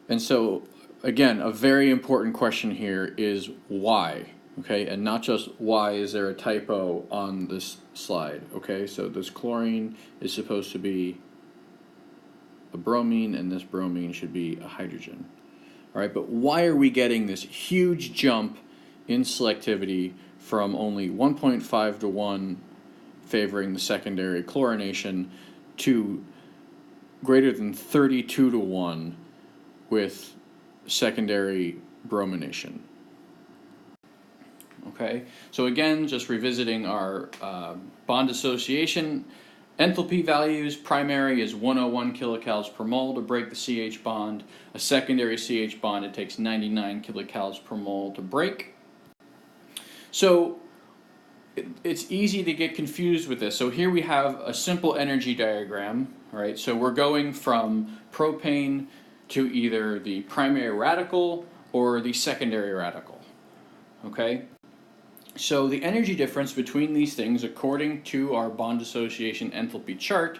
And so, again, a very important question here is why, okay? And not just why is there a typo on this slide, okay? So this chlorine is supposed to be a bromine, and this bromine should be a hydrogen. All right, but why are we getting this huge jump in selectivity from only 1.5 to 1 favoring the secondary chlorination to greater than 32 to 1 with secondary bromination? Okay, so again, just revisiting our bond association enthalpy values. Primary is 101 kilocalories per mole to break the CH bond. A secondary CH bond, it takes 99 kilocalories per mole to break. So it's easy to get confused with this. So here we have a simple energy diagram, right? So we're going from propane to either the primary radical or the secondary radical, okay? So the energy difference between these things, according to our bond association enthalpy chart,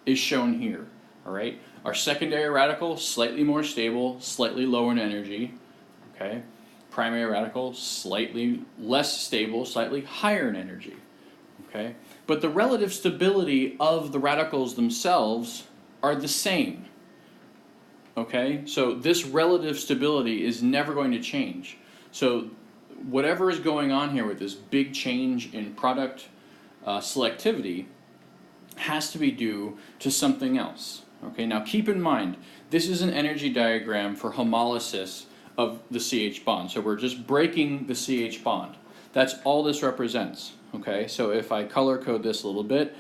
is shown here, all right? Our secondary radical, slightly more stable, slightly lower in energy, okay? Primary radical, slightly less stable, slightly higher in energy, okay? But the relative stability of the radicals themselves are the same, okay? So this relative stability is never going to change. So whatever is going on here with this big change in product selectivity has to be due to something else. Okay, now keep in mind, this is an energy diagram for homolysis of the CH bond. So we're just breaking the CH bond. That's all this represents. Okay, so if I color code this a little bit,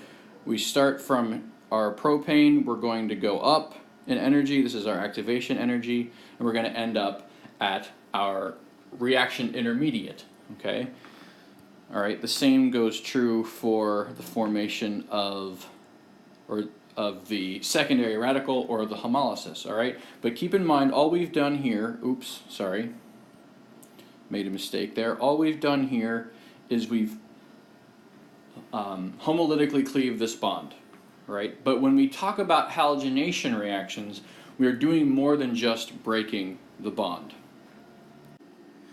we start from our propane, we're going to go up in energy, this is our activation energy, and we're going to end up at our reaction intermediate, okay? All right, the same goes true for the formation of the secondary radical or the homolysis, all right? But keep in mind, all we've done here, oops, sorry, made a mistake there. All we've done here is we've homolytically cleaved this bond, right? But when we talk about halogenation reactions, we are doing more than just breaking the bond.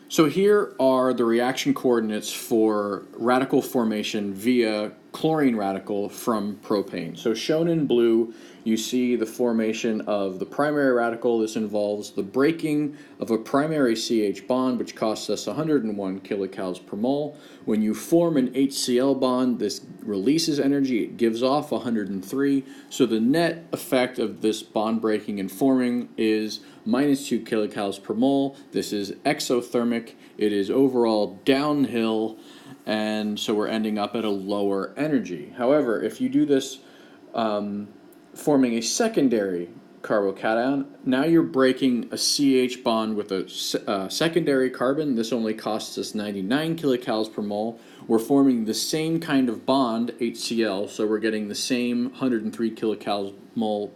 So here are the reaction coordinates for radical formation via chlorine radical from propane. So shown in blue, you see the formation of the primary radical. This involves the breaking of a primary CH bond, which costs us 101 kilocalories per mole. When you form an HCl bond, this releases energy. It gives off 103. So the net effect of this bond breaking and forming is minus 2 kilocalories per mole. This is exothermic. It is overall downhill, and so we're ending up at a lower energy. However, if you do this forming a secondary carbocation, now you're breaking a CH bond with a secondary carbon. This only costs us 99 kilocalories per mole. We're forming the same kind of bond, HCl, so we're getting the same 103 kilocalories mole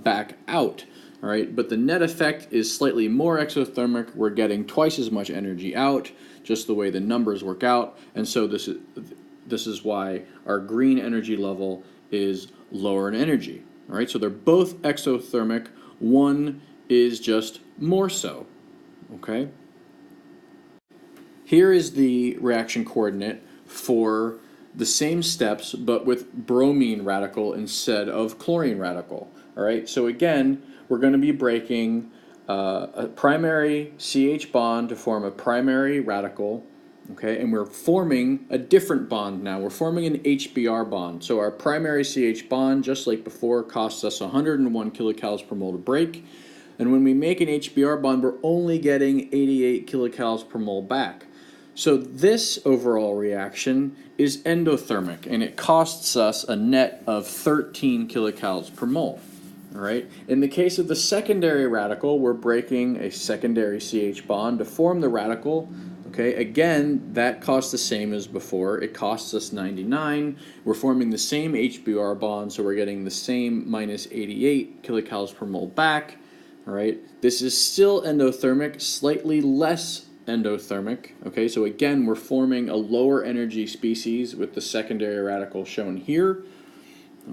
back out. All right, but the net effect is slightly more exothermic. We're getting twice as much energy out, just the way the numbers work out, and so this is why our green energy level is lower in energy. All right, so they're both exothermic. One is just more so. Okay. Here is the reaction coordinate for the same steps, but with bromine radical instead of chlorine radical. All right, so again, we're going to be breaking a primary CH bond to form a primary radical, okay, and we're forming a different bond now. We're forming an HBr bond. So our primary CH bond, just like before, costs us 101 kilocalories per mole to break. And when we make an HBr bond, we're only getting 88 kilocalories per mole back. So this overall reaction is endothermic, and it costs us a net of 13 kilocalories per mole. All right. In the case of the secondary radical, we're breaking a secondary CH bond to form the radical. Okay, again, that costs the same as before. It costs us 99. We're forming the same HBr bond, so we're getting the same minus 88 kilocalories per mole back. All right. This is still endothermic, slightly less endothermic. Okay, so again, we're forming a lower energy species with the secondary radical shown here.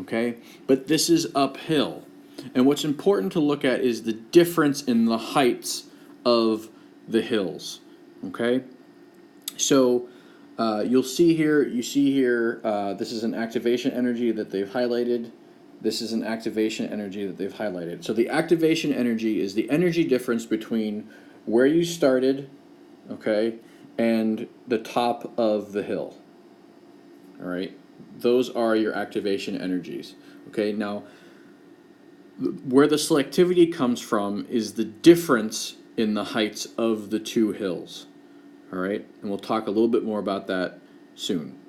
Okay, but this is uphill. And what's important to look at is the difference in the heights of the hills. Okay? So you see here, this is an activation energy that they've highlighted. This is an activation energy that they've highlighted. So the activation energy is the energy difference between where you started, okay, and the top of the hill. All right? Those are your activation energies. Okay? Now, where the selectivity comes from is the difference in the heights of the two hills. All right? And we'll talk a little bit more about that soon.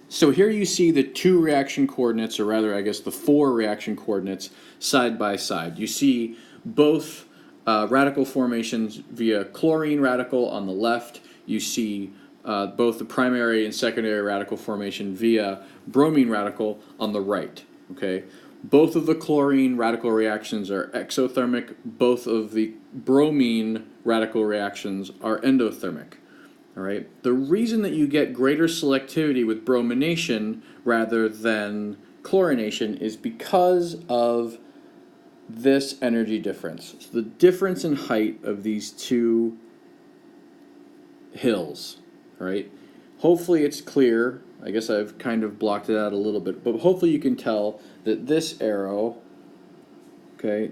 So here you see the two reaction coordinates, or rather, I guess, the four reaction coordinates side by side. You see both radical formations via chlorine radical on the left. You see both the primary and secondary radical formation via bromine radical on the right. Okay? Both of the chlorine radical reactions are exothermic. Both of the bromine radical reactions are endothermic. All right. The reason that you get greater selectivity with bromination rather than chlorination is because of this energy difference. So the difference in height of these two hills. All right. Hopefully it's clear. I guess I've kind of blocked it out a little bit, but hopefully you can tell that this arrow, okay,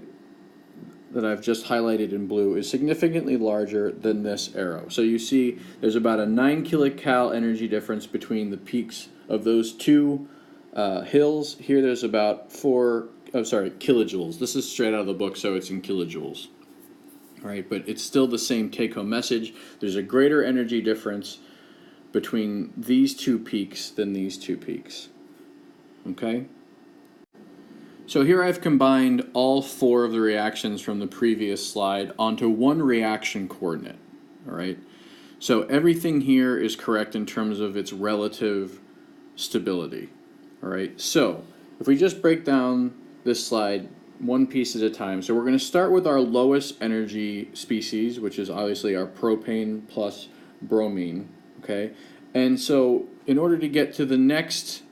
that I've just highlighted in blue is significantly larger than this arrow. So you see there's about a 9 kilocal energy difference between the peaks of those two hills. Here there's about kilojoules. This is straight out of the book, so it's in kilojoules. All right, but it's still the same take-home message. There's a greater energy difference between these two peaks than these two peaks. Okay? So here I've combined all four of the reactions from the previous slide onto one reaction coordinate. All right? So everything here is correct in terms of its relative stability. All right? So if we just break down this slide one piece at a time. So we're going to start with our lowest energy species, which is obviously our propane plus bromine. Okay? And so in order to get to the next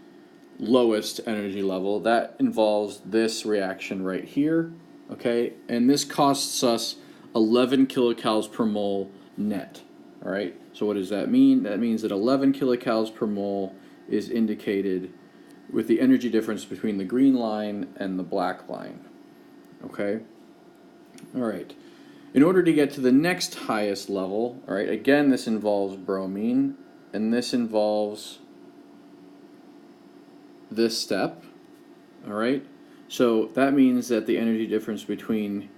lowest energy level, that involves this reaction right here, okay? And this costs us 11 kilocalories per mole net, all right? So what does that mean? That means that 11 kilocalories per mole is indicated with the energy difference between the green line and the black line, okay? All right. In order to get to the next highest level, all right, again, this involves bromine, and this involves this step, all right? So that means that the energy difference between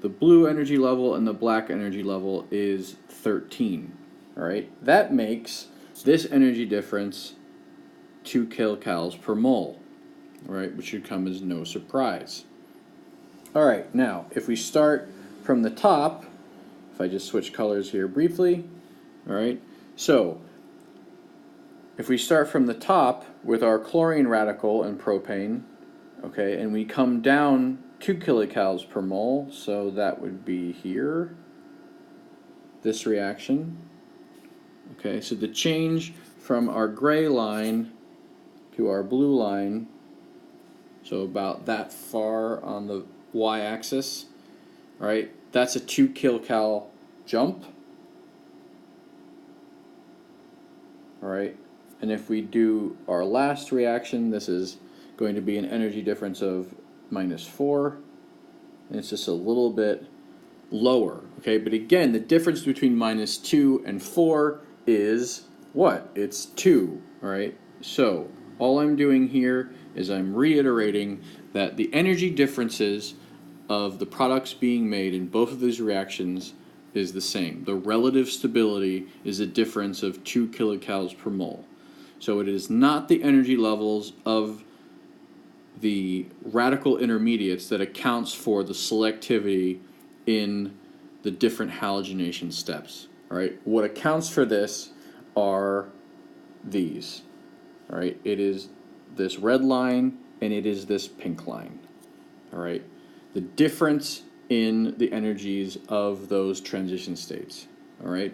the blue energy level and the black energy level is 13, all right? That makes this energy difference 2 kilocalories per mole, all right, which should come as no surprise. All right, now, if we start from the top, if I just switch colors here briefly, all right, so if we start from the top with our chlorine radical and propane, okay, and we come down 2 kilocalories per mole, so that would be here, this reaction. Okay, so the change from our gray line to our blue line, so about that far on the y-axis, all right, that's a 2 kilocal jump. All right. And if we do our last reaction, this is going to be an energy difference of -4, and it's just a little bit lower, okay? But again, the difference between -2 and 4 is what? It's 2, all right? So all I'm doing here is I'm reiterating that the energy differences of the products being made in both of these reactions is the same. The relative stability is a difference of 2 kilocalories per mole. So it is not the energy levels of the radical intermediates that accounts for the selectivity in the different halogenation steps. All right, what accounts for this are these. All right, it is this red line and it is this pink line. All right, the difference in the energies of those transition states. All right,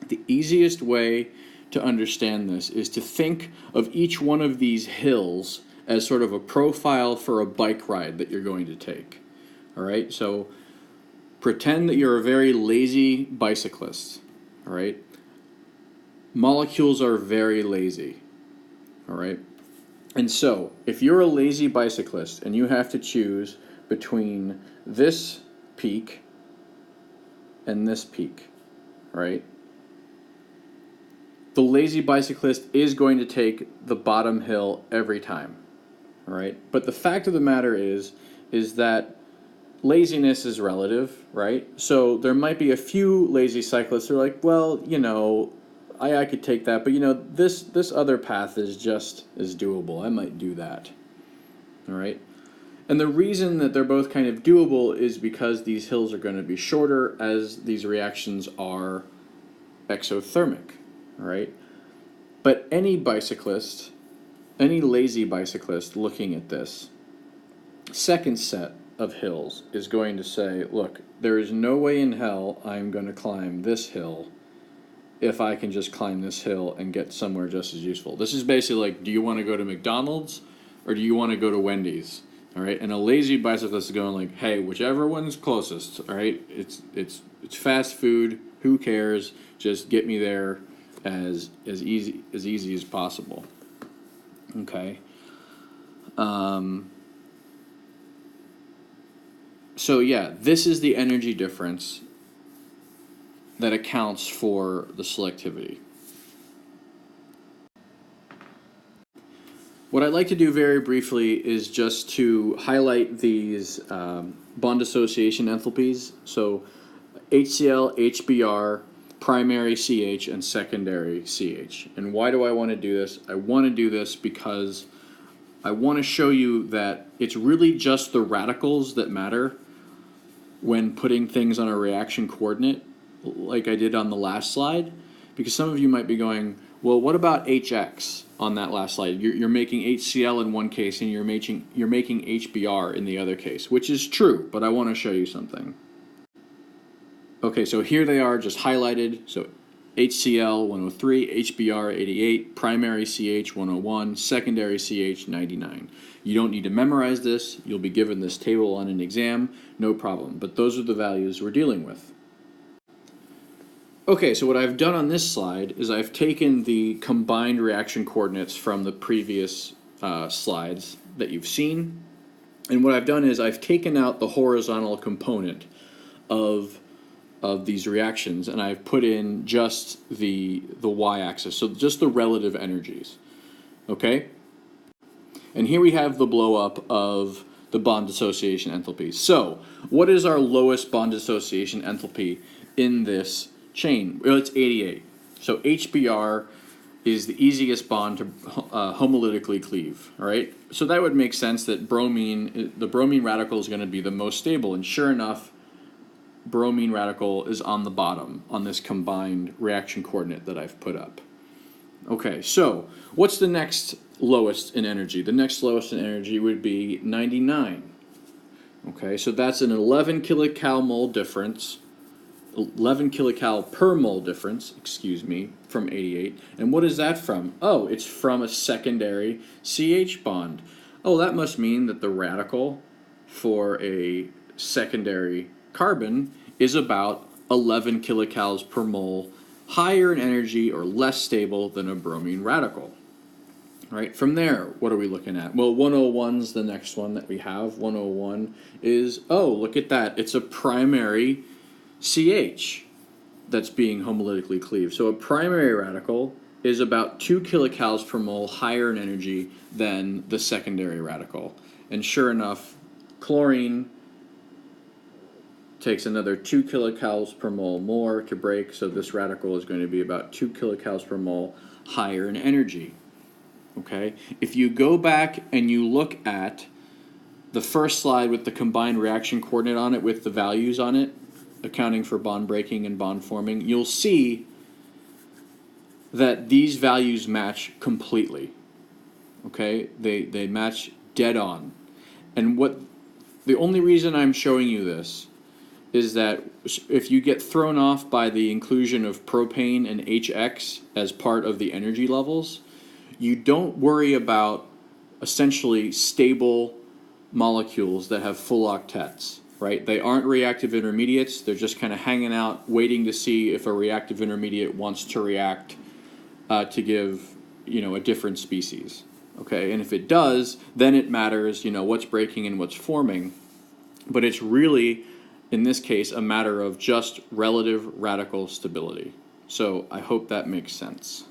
the easiest way to understand this is to think of each one of these hills as sort of a profile for a bike ride that you're going to take. All right, so pretend that you're a very lazy bicyclist. All right, molecules are very lazy. All right, and so if you're a lazy bicyclist and you have to choose between this peak and this peak, right? The lazy bicyclist is going to take the bottom hill every time, all right? But the fact of the matter is that laziness is relative, right? So there might be a few lazy cyclists who are like, well, you know, I could take that, but you know, this other path is doable. I might do that, all right? And the reason that they're both kind of doable is because these hills are going to be shorter as these reactions are exothermic, right? But any bicyclist, any lazy bicyclist looking at this second set of hills is going to say, look, there is no way in hell I'm going to climb this hill if I can just climb this hill and get somewhere just as useful. This is basically like, do you want to go to McDonald's or do you want to go to Wendy's? All right, and a lazy bicyclist is going like, hey, whichever one's closest. All right, it's fast food. Who cares? Just get me there as easy as possible. Okay. So yeah, this is the energy difference that accounts for the selectivity. What I'd like to do very briefly is just to highlight these bond dissociation enthalpies. So HCl, HBr, primary CH, and secondary CH. And why do I want to do this? I want to do this because I want to show you that it's really just the radicals that matter when putting things on a reaction coordinate, like I did on the last slide. Because some of you might be going, well, what about HX on that last slide? You're making HCl in one case and you're making HBr in the other case, which is true, but I want to show you something. Okay, so here they are just highlighted. So HCl 103, HBr 88, primary CH 101, secondary CH 99. You don't need to memorize this. You'll be given this table on an exam, no problem. But those are the values we're dealing with. Okay, so what I've done on this slide is I've taken the combined reaction coordinates from the previous slides that you've seen. And what I've done is I've taken out the horizontal component of these reactions and I've put in just the y-axis, so just the relative energies. Okay? And here we have the blow up of the bond dissociation enthalpy. So, what is our lowest bond dissociation enthalpy in this chain? Well, it's 88. So HBr is the easiest bond to homolytically cleave, all right? So that would make sense that the bromine radical is going to be the most stable, and sure enough, bromine radical is on the bottom on this combined reaction coordinate that I've put up. Okay, so what's the next lowest in energy? The next lowest in energy would be 99. Okay, so that's an 11 kilocal mole difference, 11 kilocal per mole difference, from 88. And what is that from? Oh, it's from a secondary CH bond. Oh, that must mean that the radical for a secondary carbon is about 11 kilocalories per mole higher in energy or less stable than a bromine radical. All right, from there, what are we looking at? Well, 101 is the next one that we have. 101 is, oh, look at that. It's a primary CH that's being homolytically cleaved. So a primary radical is about 2 kilocalories per mole higher in energy than the secondary radical. And sure enough, chlorine takes another 2 kilocalories per mole more to break, so this radical is going to be about 2 kilocalories per mole higher in energy. Okay? If you go back and you look at the first slide with the combined reaction coordinate on it with the values on it, accounting for bond breaking and bond forming, you'll see that these values match completely. Okay? They match dead on. And the only reason I'm showing you this is that if you get thrown off by the inclusion of propane and HX as part of the energy levels, you don't worry about essentially stable molecules that have full octets, right? They aren't reactive intermediates. They're just kind of hanging out, waiting to see if a reactive intermediate wants to react to give, a different species. Okay, and if it does, then it matters, what's breaking and what's forming. But it's really, in this case, a matter of just relative radical stability. So I hope that makes sense.